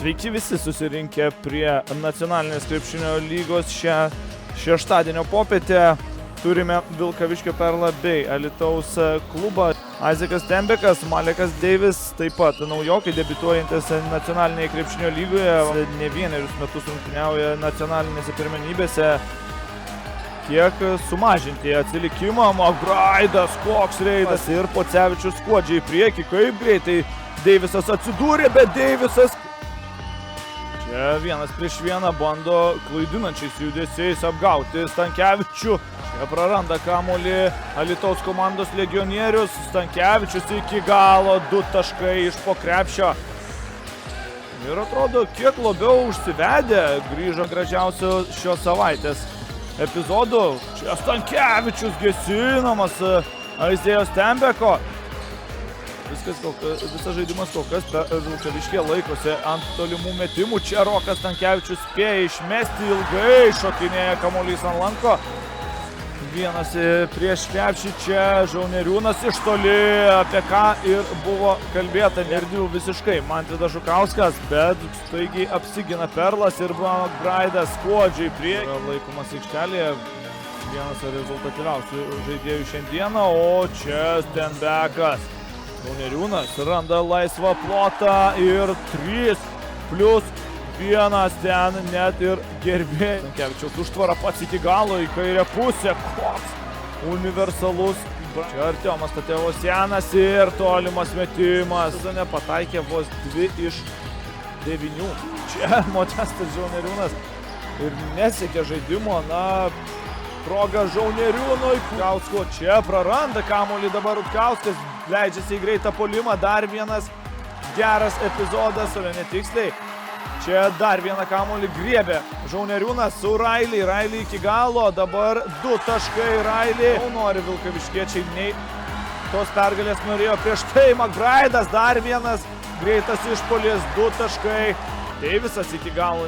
Sveiki visi susirinkę prie nacionalinės krepšinio lygos šią šeštadienio popietę. Turime Vilkaviškio Perlą bei Alytaus klubą. Isaakas Tembekas, Malekas Deivis, taip pat naujokai debiutuojantis nacionalinėje krepšinio lygoje. Ne vienerius metus rungtyniauja nacionalinėse pirmenybėse. Kiek sumažinti atsilikimą, McBride'as, koks reidas ir Pocevičius skuodžiai į priekį, kaip greitai Deivisas atsidūrė, bet Deivisas čia vienas prieš vieną bando klaidinančiais judesiais apgauti Stankevičių. Čia praranda kamuolį Alytaus komandos legionierius. Stankevičius iki galo 2 taškai iš po krepšio. Ir atrodo, kiek labiau užsivedę grįžo gražiausio šios savaitės epizodų. Čia Stankevičius gesinamas Aizėjos Tembeko. Visas žaidimas kol kas Vilkaviškyje laikosi ant tolimų metimų. Čia Rokas Stankevičius spėja išmesti ilgai, šokinėja kamuolys ant lanko. Vienas prieš krepšį, čia Žauneriūnas iš toli, apie ką ir buvo kalbėta. Nerdiu visiškai Mantvydas Žukauskas, bet staigiai apsigina Perlas ir McBride'as skuodžiai prie. Laikomas aikštelėje, vienas rezultatyviausių žaidėjų šiandieną, o čia Stenbekas. Žauneriūnas randa laisvą plotą ir 3+1 ten net ir gerbėjai. Stankevičiaus užtvara pats iki galo į kairę pusę. Koks universalus. Čia Artiomas Tatevosjanas ir tolimas metimas. Nepataikė vos 2 iš 9. Čia Modestas Žauneriūnas ir nesiekė žaidimo. Proga Žauneriūnui. Rutkausko čia praranda kamuolį dabar Rutkauskas. Leidžiasi į greitą puolimą. Dar vienas geras epizodas, o netiksliai. Čia dar vieną kamuolį griebė Žauneriūnas su Railey. Railey iki galo. Dabar 2 taškai Railey. Nori Vilkaviškiečiai, nei tos pergalės norėjo prieš tai. McBride'as dar vienas greitas išpuolis. 2 taškai. Deivisas iki galo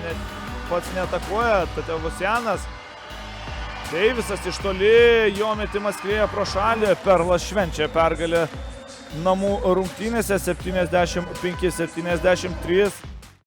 pats neatakuoja. Tatevosjanas. Deivisas iš toli. Jo metimas skrieja pro šalį. Perlas švenčia pergalę namų rungtynėse 75-73.